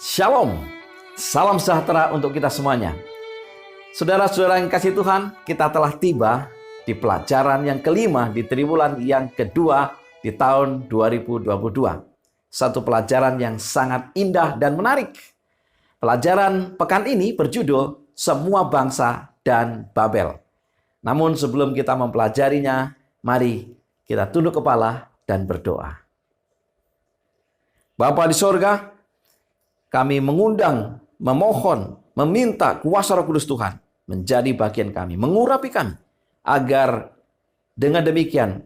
Shalom, salam sejahtera untuk kita semuanya. Saudara-saudara yang kasih Tuhan, kita telah tiba di pelajaran yang kelima di triwulan yang kedua di tahun 2022. Satu pelajaran yang sangat indah dan menarik. Pelajaran pekan ini berjudul Semua Bangsa dan Babel. Namun sebelum kita mempelajarinya, mari kita tunduk kepala dan berdoa. Bapa di sorga, kami mengundang, memohon, meminta kuasa Roh Kudus Tuhan menjadi bagian kami, mengurapi kami, agar dengan demikian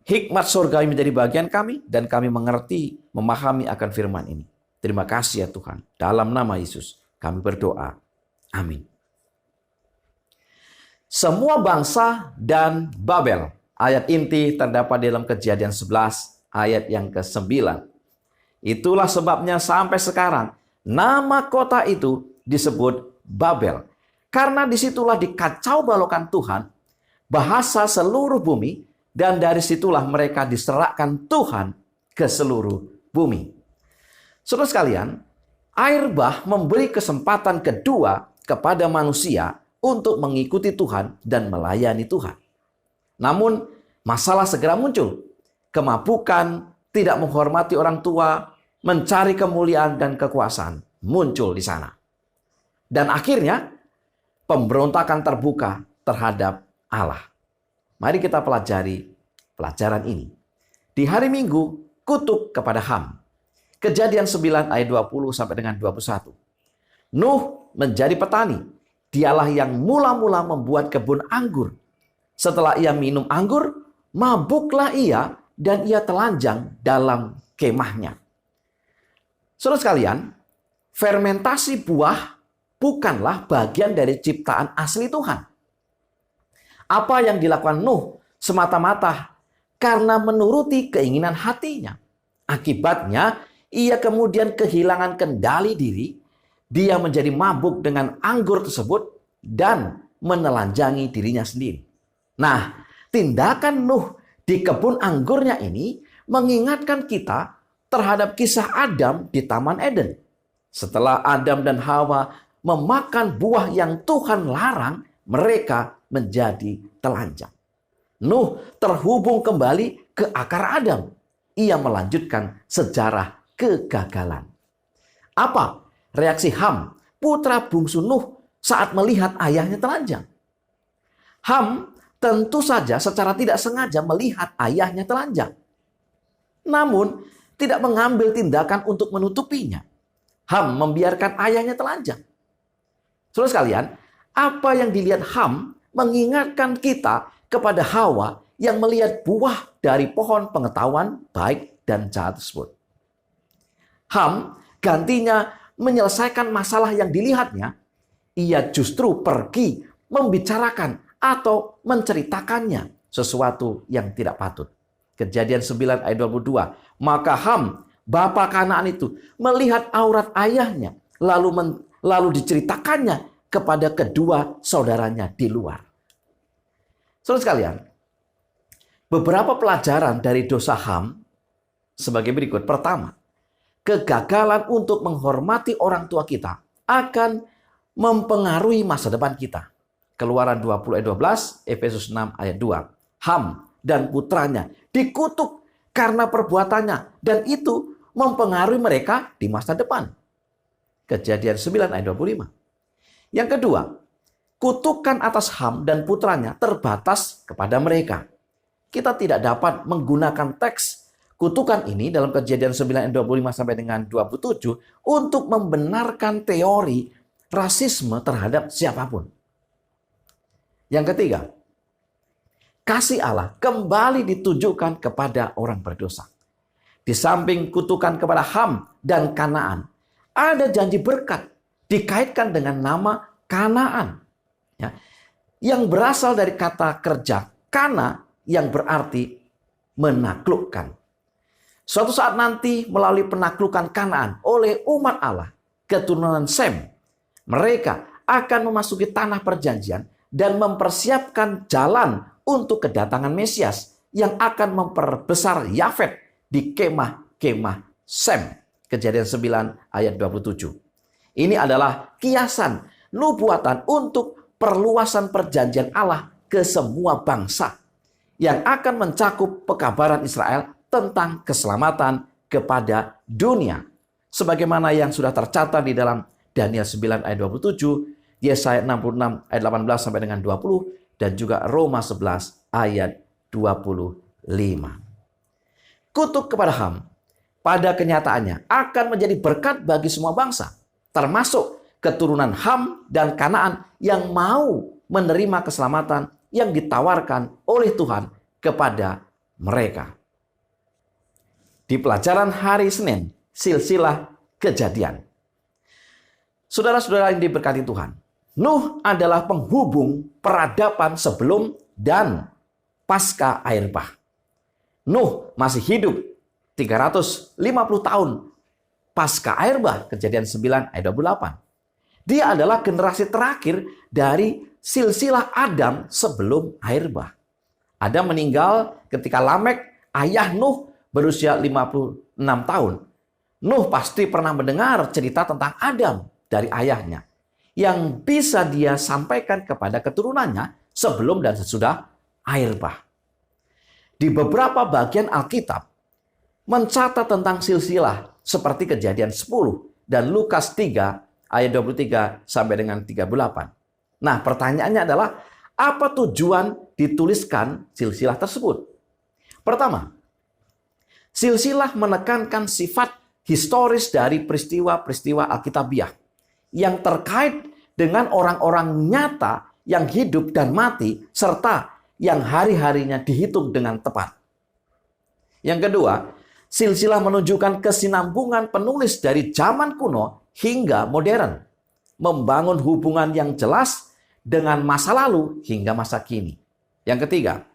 hikmat surgawi menjadi bagian kami dan kami mengerti, memahami akan firman ini. Terima kasih ya Tuhan. Dalam nama Yesus kami berdoa. Amin. Semua bangsa dan Babel. Ayat inti terdapat dalam Kejadian 11 ayat yang ke-9. Itulah sebabnya sampai sekarang nama kota itu disebut Babel. Karena disitulah dikacau balaukan Tuhan, bahasa seluruh bumi, dan dari situlah mereka diserahkan Tuhan ke seluruh bumi. Saudara sekalian, air bah memberi kesempatan kedua kepada manusia untuk mengikuti Tuhan dan melayani Tuhan. Namun, masalah segera muncul. Kemabukan, tidak menghormati orang tua, mencari kemuliaan dan kekuasaan muncul di sana. Dan akhirnya pemberontakan terbuka terhadap Allah. Mari kita pelajari pelajaran ini. Di hari Minggu, kutuk kepada Ham. Kejadian 9 ayat 20 sampai dengan 21. Nuh menjadi petani. Dialah yang mula-mula membuat kebun anggur. Setelah ia minum anggur, mabuklah ia dan ia telanjang dalam kemahnya. Saudara sekalian, fermentasi buah bukanlah bagian dari ciptaan asli Tuhan. Apa yang dilakukan Nuh semata-mata karena menuruti keinginan hatinya. Akibatnya, ia kemudian kehilangan kendali diri. Dia menjadi mabuk dengan anggur tersebut dan menelanjangi dirinya sendiri. Nah, tindakan Nuh di kebun anggurnya ini mengingatkan kita terhadap kisah Adam di Taman Eden. Setelah Adam dan Hawa memakan buah yang Tuhan larang, mereka menjadi telanjang. Nuh terhubung kembali ke akar Adam. Ia melanjutkan sejarah kegagalan. Apa reaksi Ham, putra bungsu Nuh, saat melihat ayahnya telanjang? Ham tentu saja secara tidak sengaja melihat ayahnya telanjang. Namun, tidak mengambil tindakan untuk menutupinya. Ham membiarkan ayahnya telanjang. Saudara sekalian, apa yang dilihat Ham mengingatkan kita kepada Hawa yang melihat buah dari pohon pengetahuan baik dan jahat tersebut. Ham gantinya menyelesaikan masalah yang dilihatnya. Ia justru pergi membicarakan atau menceritakannya sesuatu yang tidak patut. Kejadian 9 ayat 22. Maka Ham, bapa Kanaan itu, melihat aurat ayahnya, lalu diceritakannya kepada kedua saudaranya di luar. Saudara sekalian, beberapa pelajaran dari dosa Ham sebagai berikut. Pertama, kegagalan untuk menghormati orang tua kita akan mempengaruhi masa depan kita. Keluaran 20 ayat 12, Efesus 6 ayat 2. Ham dan putranya dikutuk karena perbuatannya, dan itu mempengaruhi mereka di masa depan. Kejadian 9 ayat 25. Yang kedua, kutukan atas Ham dan putranya terbatas kepada mereka. Kita tidak dapat menggunakan teks kutukan ini dalam Kejadian 9 ayat 25 sampai dengan 27 untuk membenarkan teori rasisme terhadap siapapun. Yang ketiga, kasih Allah kembali ditujukan kepada orang berdosa. Di samping kutukan kepada Ham dan Kanaan, ada janji berkat dikaitkan dengan nama Kanaan, ya, yang berasal dari kata kerja kana yang berarti menaklukkan. Suatu saat nanti melalui penaklukan Kanaan oleh umat Allah, keturunan Sem, mereka akan memasuki tanah perjanjian dan mempersiapkan jalan untuk kedatangan Mesias yang akan memperbesar Yafet di kemah-kemah Sem. Kejadian 9 ayat 27. Ini adalah kiasan nubuatan untuk perluasan perjanjian Allah ke semua bangsa yang akan mencakup pekabaran Israel tentang keselamatan kepada dunia. Sebagaimana yang sudah tercatat di dalam Daniel 9 ayat 27, Yesaya 66 ayat 18 sampai dengan 20, dan juga Roma 11 ayat 25. Kutuk kepada Ham pada kenyataannya akan menjadi berkat bagi semua bangsa, termasuk keturunan Ham dan Kanaan yang mau menerima keselamatan yang ditawarkan oleh Tuhan kepada mereka. Di pelajaran hari Senin, silsilah kejadian. Saudara-saudara yang diberkati Tuhan, Nuh adalah penghubung peradaban sebelum dan pasca air bah. Nuh masih hidup 350 tahun pasca air bah, Kejadian 9 ayat 28. Dia adalah generasi terakhir dari silsilah Adam sebelum air bah. Adam meninggal ketika Lamek, ayah Nuh, berusia 56 tahun. Nuh pasti pernah mendengar cerita tentang Adam dari ayahnya yang bisa dia sampaikan kepada keturunannya sebelum dan sesudah air bah. Di beberapa bagian Alkitab mencatat tentang silsilah seperti Kejadian 10 dan Lukas 3 ayat 23 sampai dengan 38. Nah, pertanyaannya adalah apa tujuan dituliskan silsilah tersebut? Pertama, silsilah menekankan sifat historis dari peristiwa-peristiwa Alkitabiah yang terkait dengan orang-orang nyata yang hidup dan mati serta yang hari-harinya dihitung dengan tepat. Yang kedua, silsilah menunjukkan kesinambungan penulis dari zaman kuno hingga modern, membangun hubungan yang jelas dengan masa lalu hingga masa kini. Yang ketiga,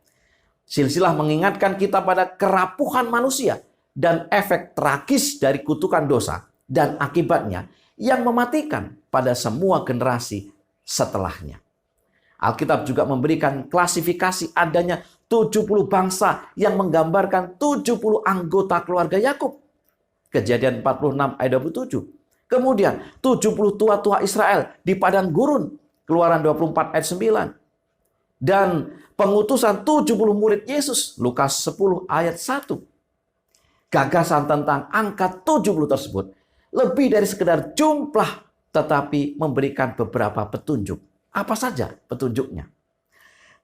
silsilah mengingatkan kita pada kerapuhan manusia dan efek tragis dari kutukan dosa dan akibatnya yang mematikan pada semua generasi setelahnya. Alkitab juga memberikan klasifikasi adanya 70 bangsa yang menggambarkan 70 anggota keluarga Yakub. Kejadian 46 ayat 27. Kemudian 70 tua-tua Israel di padang gurun. Keluaran 24 ayat 9. Dan pengutusan 70 murid Yesus. Lukas 10 ayat 1. Gagasan tentang angka 70 tersebut lebih dari sekedar jumlah, tetapi memberikan beberapa petunjuk. Apa saja petunjuknya?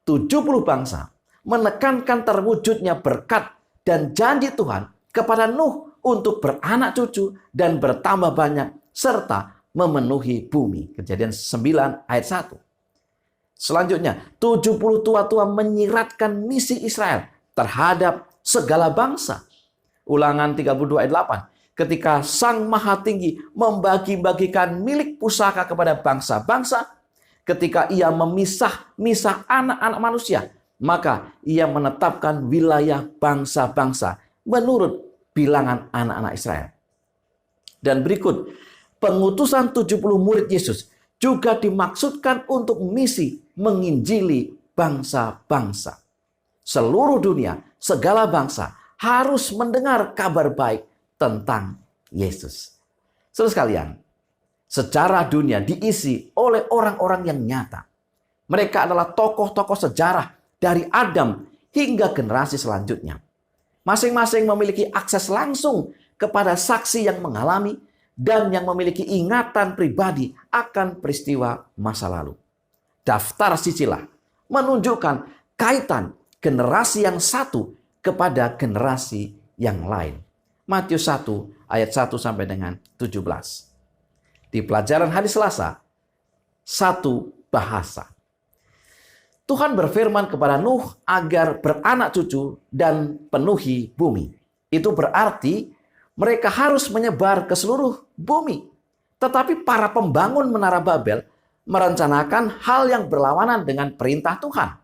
70 bangsa menekankan terwujudnya berkat dan janji Tuhan kepada Nuh untuk beranak cucu dan bertambah banyak serta memenuhi bumi. Kejadian 9 ayat 1. Selanjutnya, 70 tua-tua menyiratkan misi Israel terhadap segala bangsa. Ulangan 32 ayat 8. Ketika Sang Maha Tinggi membagi-bagikan milik pusaka kepada bangsa-bangsa, ketika ia memisah-misah anak-anak manusia, maka ia menetapkan wilayah bangsa-bangsa menurut bilangan anak-anak Israel. Dan berikut, pengutusan 70 murid Yesus juga dimaksudkan untuk misi menginjili bangsa-bangsa. Seluruh dunia, segala bangsa harus mendengar kabar baik tentang Yesus. Saudara sekalian, sejarah dunia diisi oleh orang-orang yang nyata. Mereka adalah tokoh-tokoh sejarah dari Adam hingga generasi selanjutnya. Masing-masing memiliki akses langsung kepada saksi yang mengalami dan yang memiliki ingatan pribadi akan peristiwa masa lalu. Daftar silsilah menunjukkan kaitan generasi yang satu kepada generasi yang lain. Matius 1 ayat 1 sampai dengan 17. Di pelajaran hari Selasa, satu bahasa. Tuhan berfirman kepada Nuh agar beranak cucu dan penuhi bumi. Itu berarti mereka harus menyebar ke seluruh bumi. Tetapi para pembangun Menara Babel merencanakan hal yang berlawanan dengan perintah Tuhan.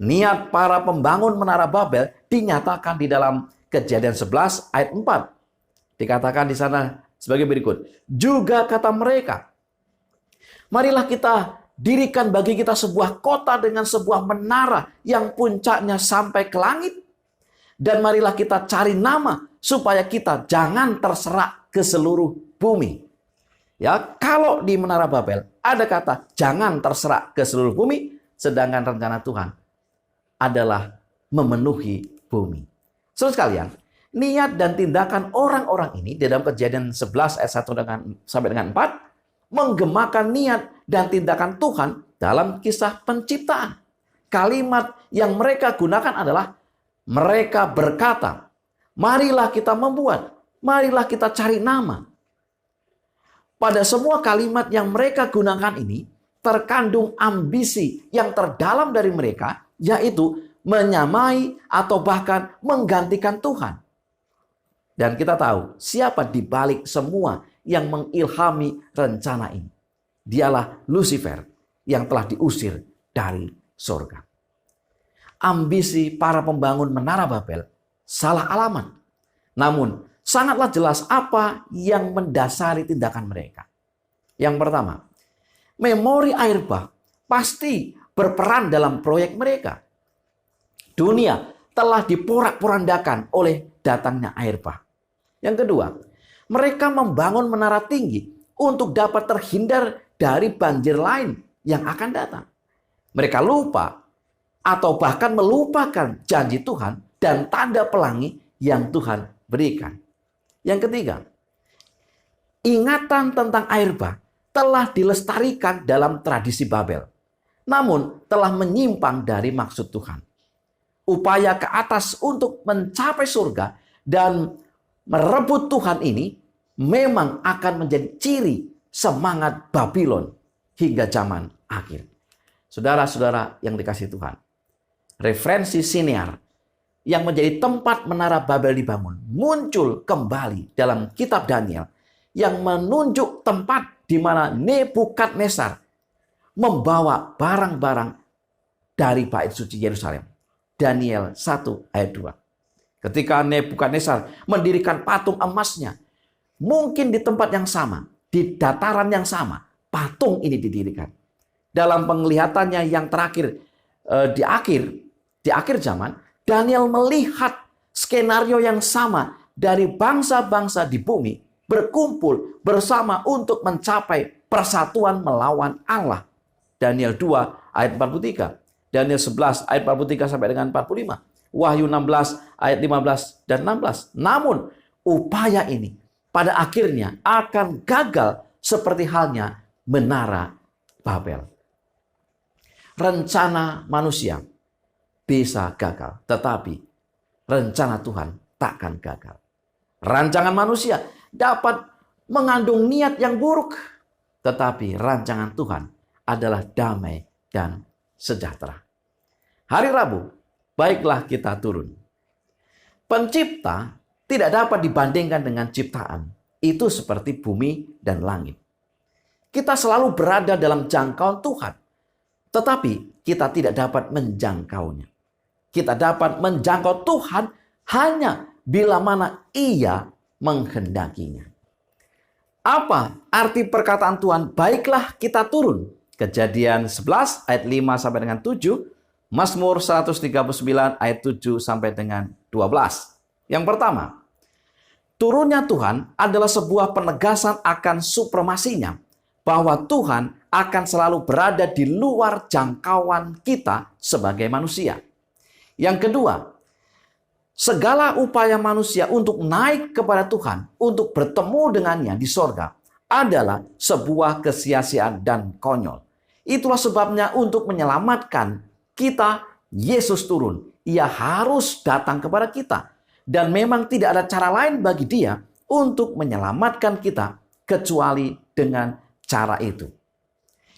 Niat para pembangun Menara Babel dinyatakan di dalam Kejadian 11 ayat 4. Dikatakan di sana sebagai berikut. Juga kata mereka, marilah kita dirikan bagi kita sebuah kota dengan sebuah menara yang puncaknya sampai ke langit. Dan marilah kita cari nama supaya kita jangan terserak ke seluruh bumi. Ya, kalau di Menara Babel ada kata jangan terserak ke seluruh bumi, sedangkan rencana Tuhan adalah memenuhi bumi. Saudara sekalian, niat dan tindakan orang-orang ini dalam Kejadian 11 ayat 1 sampai dengan 4 menggemakan niat dan tindakan Tuhan dalam kisah penciptaan. Kalimat yang mereka gunakan adalah mereka berkata, marilah kita membuat, marilah kita cari nama. Pada semua kalimat yang mereka gunakan ini terkandung ambisi yang terdalam dari mereka, yaitu menyamai atau bahkan menggantikan Tuhan. Dan kita tahu siapa di balik semua yang mengilhami rencana ini. Dialah Lucifer yang telah diusir dari surga. Ambisi para pembangun Menara Babel salah alamat. Namun sangatlah jelas apa yang mendasari tindakan mereka. Yang pertama, memori air bah pasti berperan dalam proyek mereka. Dunia telah diporak-porandakan oleh datangnya air bah. Yang kedua, mereka membangun menara tinggi untuk dapat terhindar dari banjir lain yang akan datang. Mereka lupa atau bahkan melupakan janji Tuhan dan tanda pelangi yang Tuhan berikan. Yang ketiga, ingatan tentang air bah telah dilestarikan dalam tradisi Babel, namun telah menyimpang dari maksud Tuhan. Upaya ke atas untuk mencapai surga dan merebut Tuhan ini memang akan menjadi ciri semangat Babylon hingga zaman akhir. Saudara-saudara yang dikasihi Tuhan, referensi Sinear yang menjadi tempat Menara Babel dibangun muncul kembali dalam kitab Daniel yang menunjuk tempat di mana Nebukadnezar membawa barang-barang dari bait suci Yerusalem. Daniel 1 ayat 2. Ketika Nebukadnezar mendirikan patung emasnya, mungkin di tempat yang sama, di dataran yang sama, patung ini didirikan. Dalam penglihatannya yang terakhir di akhir zaman, Daniel melihat skenario yang sama dari bangsa-bangsa di bumi berkumpul bersama untuk mencapai persatuan melawan Allah. Daniel 2 ayat 43. Daniel 11 ayat 43 sampai dengan 45. Wahyu 16 ayat 15 dan 16. Namun upaya ini pada akhirnya akan gagal seperti halnya Menara Babel. Rencana manusia bisa gagal, tetapi rencana Tuhan takkan gagal. Rancangan manusia dapat mengandung niat yang buruk, tetapi rancangan Tuhan adalah damai dan sejahtera. Hari Rabu, baiklah kita turun. Pencipta tidak dapat dibandingkan dengan ciptaan. Itu seperti bumi dan langit. Kita selalu berada dalam jangkauan Tuhan, tetapi kita tidak dapat menjangkaunya. Kita dapat menjangkau Tuhan hanya bila mana Ia menghendakinya. Apa arti perkataan Tuhan, baiklah kita turun? Kejadian 11 ayat 5 sampai dengan 7, Mazmur 139 ayat 7 sampai dengan 12. Yang pertama, turunnya Tuhan adalah sebuah penegasan akan supremasinya, bahwa Tuhan akan selalu berada di luar jangkauan kita sebagai manusia. Yang kedua, segala upaya manusia untuk naik kepada Tuhan, untuk bertemu dengannya di sorga, adalah sebuah kesia-siaan dan konyol. Itulah sebabnya untuk menyelamatkan kita, Yesus turun. Ia harus datang kepada kita. Dan memang tidak ada cara lain bagi Dia untuk menyelamatkan kita kecuali dengan cara itu.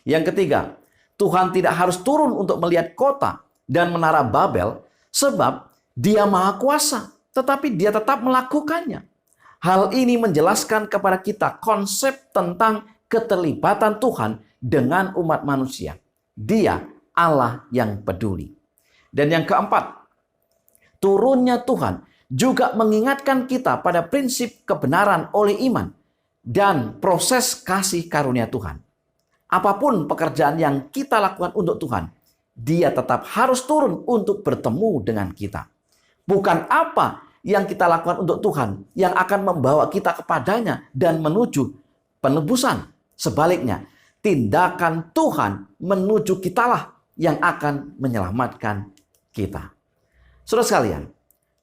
Yang ketiga, Tuhan tidak harus turun untuk melihat kota dan Menara Babel sebab Dia Maha Kuasa, tetapi Dia tetap melakukannya. Hal ini menjelaskan kepada kita konsep tentang keterlibatan Tuhan dengan umat manusia. Dia Allah yang peduli. Dan yang keempat, turunnya Tuhan juga mengingatkan kita pada prinsip kebenaran oleh iman dan proses kasih karunia Tuhan. Apapun pekerjaan yang kita lakukan untuk Tuhan, Dia tetap harus turun untuk bertemu dengan kita. Bukan apa yang kita lakukan untuk Tuhan yang akan membawa kita kepadanya dan menuju penebusan. Sebaliknya, tindakan Tuhan menuju kitalah yang akan menyelamatkan kita. Saudara sekalian,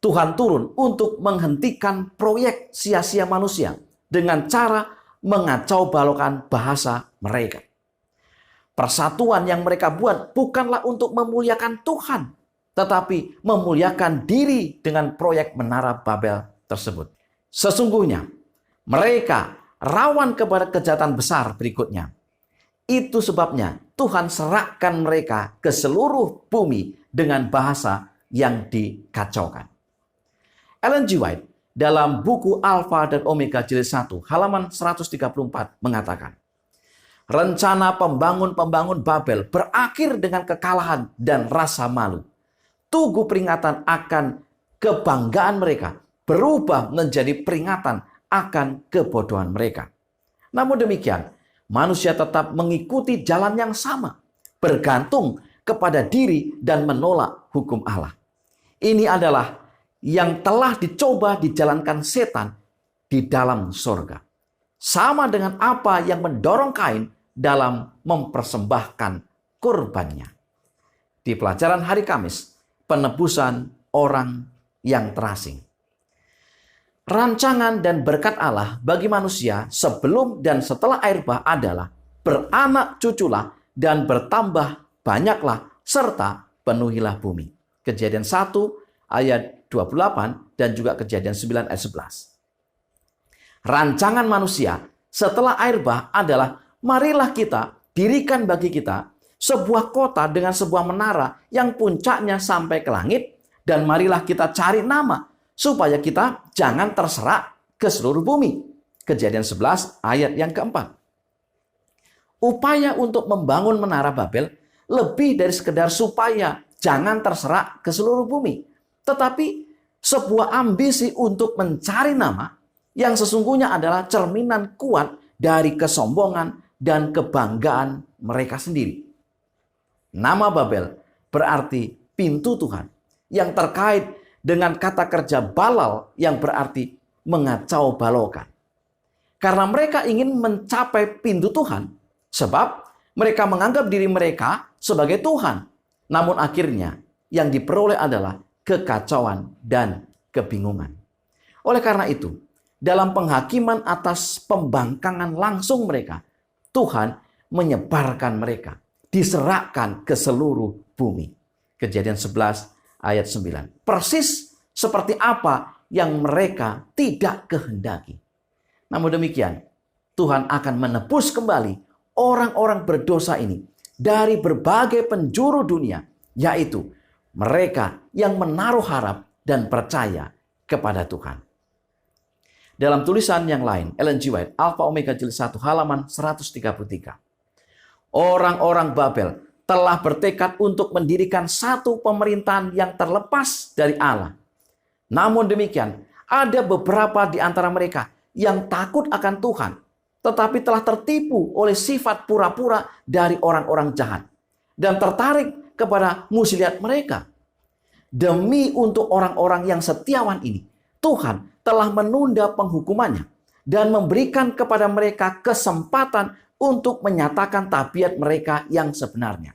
Tuhan turun untuk menghentikan proyek sia-sia manusia dengan cara mengacau balaukan bahasa mereka. Persatuan yang mereka buat bukanlah untuk memuliakan Tuhan, tetapi memuliakan diri dengan proyek Menara Babel tersebut. Sesungguhnya mereka rawan kepada kejahatan besar berikutnya. Itu sebabnya Tuhan serahkan mereka ke seluruh bumi dengan bahasa yang dikacaukan. Ellen G. White dalam buku Alfa dan Omega jilid 1 halaman 134 mengatakan, rencana pembangun Babel berakhir dengan kekalahan dan rasa malu. Tugu peringatan akan kebanggaan mereka berubah menjadi peringatan akan kebodohan mereka. Namun demikian, manusia tetap mengikuti jalan yang sama, bergantung kepada diri dan menolak hukum Allah. Ini adalah yang telah dicoba dijalankan setan di dalam surga. Sama dengan apa yang mendorong Kain dalam mempersembahkan kurbannya. Di pelajaran hari Kamis, penebusan orang yang terasing. Rancangan dan berkat Allah bagi manusia sebelum dan setelah air bah adalah beranak cuculah dan bertambah banyaklah serta penuhilah bumi. Kejadian 1 ayat 28 dan juga Kejadian 9 ayat 11. Rancangan manusia setelah air bah adalah marilah kita dirikan bagi kita sebuah kota dengan sebuah menara yang puncaknya sampai ke langit, dan marilah kita cari nama supaya kita jangan terserak ke seluruh bumi. Kejadian 11 ayat yang keempat. Upaya untuk membangun menara Babel lebih dari sekedar supaya jangan terserak ke seluruh bumi, tetapi sebuah ambisi untuk mencari nama yang sesungguhnya adalah cerminan kuat dari kesombongan dan kebanggaan mereka sendiri. Nama Babel berarti pintu Tuhan, yang terkait dengan kata kerja balal yang berarti mengacau balaukan. Karena mereka ingin mencapai pintu Tuhan, sebab mereka menganggap diri mereka sebagai Tuhan. Namun akhirnya yang diperoleh adalah kekacauan dan kebingungan. Oleh karena itu, dalam penghakiman atas pembangkangan langsung mereka, Tuhan menyebarkan mereka, diserahkan ke seluruh bumi. Kejadian 11 ayat 9. Persis seperti apa yang mereka tidak kehendaki. Namun demikian, Tuhan akan menebus kembali orang-orang berdosa ini dari berbagai penjuru dunia, yaitu mereka yang menaruh harap dan percaya kepada Tuhan. Dalam tulisan yang lain, Ellen G. White, Alfa Omega jilid 1 halaman 133. Orang-orang Babel telah bertekad untuk mendirikan satu pemerintahan yang terlepas dari Allah. Namun demikian, ada beberapa di antara mereka yang takut akan Tuhan, tetapi telah tertipu oleh sifat pura-pura dari orang-orang jahat dan tertarik kepada muslihat mereka. Demi untuk orang-orang yang setiawan ini, Tuhan telah menunda penghukumannya dan memberikan kepada mereka kesempatan untuk menyatakan tabiat mereka yang sebenarnya.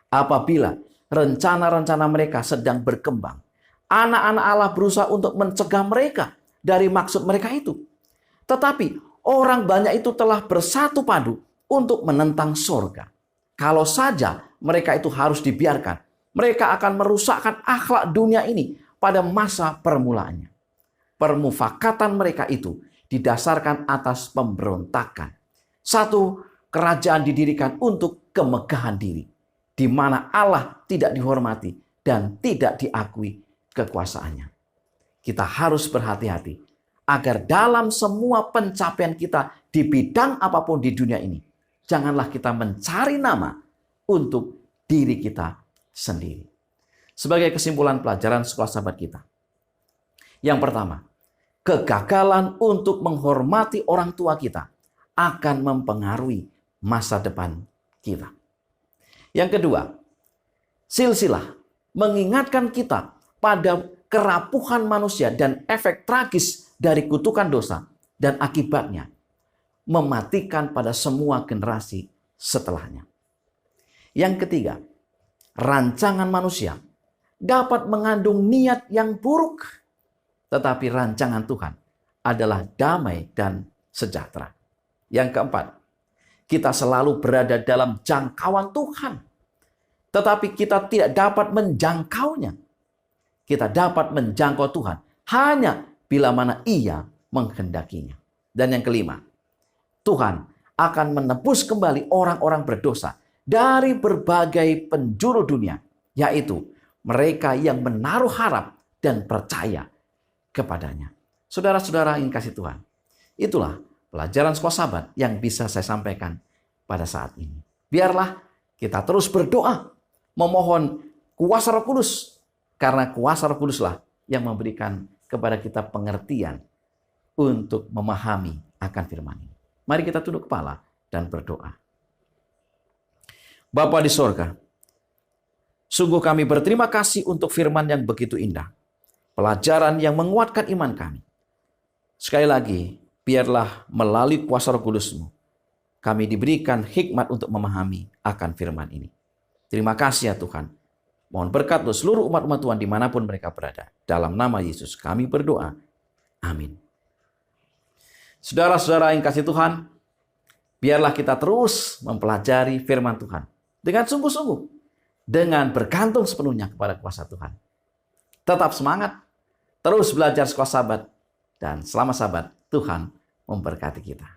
Apabila rencana-rencana mereka sedang berkembang, anak-anak Allah berusaha untuk mencegah mereka dari maksud mereka itu. Tetapi orang banyak itu telah bersatu padu untuk menentang surga. Kalau saja mereka itu harus dibiarkan, mereka akan merusakkan akhlak dunia ini pada masa permulaannya. Permufakatan mereka itu didasarkan atas pemberontakan. Satu kerajaan didirikan untuk kemegahan diri, di mana Allah tidak dihormati dan tidak diakui kekuasaannya. Kita harus berhati-hati agar dalam semua pencapaian kita di bidang apapun di dunia ini, janganlah kita mencari nama untuk diri kita sendiri. Sebagai kesimpulan pelajaran sekolah sahabat kita. Yang pertama, kegagalan untuk menghormati orang tua kita akan mempengaruhi masa depan kita. Yang kedua, silsilah mengingatkan kita pada kerapuhan manusia dan efek tragis dari kutukan dosa dan akibatnya mematikan pada semua generasi setelahnya. Yang ketiga, rancangan manusia dapat mengandung niat yang buruk, tetapi rancangan Tuhan adalah damai dan sejahtera. Yang keempat, kita selalu berada dalam jangkauan Tuhan, tetapi kita tidak dapat menjangkaunya. Kita dapat menjangkau Tuhan hanya bila mana Ia menghendakinya. Dan yang kelima, Tuhan akan menebus kembali orang-orang berdosa dari berbagai penjuru dunia, yaitu mereka yang menaruh harap dan percaya kepadanya. Saudara-saudara yang kasih Tuhan, itulah pelajaran sekolah Sabat yang bisa saya sampaikan pada saat ini. Biarlah kita terus berdoa, memohon kuasa Roh Kudus, karena kuasa Roh Kuduslah yang memberikan kepada kita pengertian untuk memahami akan firman ini. Mari kita tunduk kepala dan berdoa. Bapa di sorga, sungguh kami berterima kasih untuk firman yang begitu indah. Pelajaran yang menguatkan iman kami. Sekali lagi, biarlah melalui kuasa Roh Kudus-Mu, kami diberikan hikmat untuk memahami akan firman ini. Terima kasih ya Tuhan. Mohon berkat untuk seluruh umat-umat Tuhan dimanapun mereka berada. Dalam nama Yesus kami berdoa. Amin. Saudara-saudara yang kasih Tuhan, biarlah kita terus mempelajari firman Tuhan dengan sungguh-sungguh, dengan bergantung sepenuhnya kepada kuasa Tuhan. Tetap semangat, terus belajar sekolah Sabat, dan selama Sabat Tuhan memberkati kita.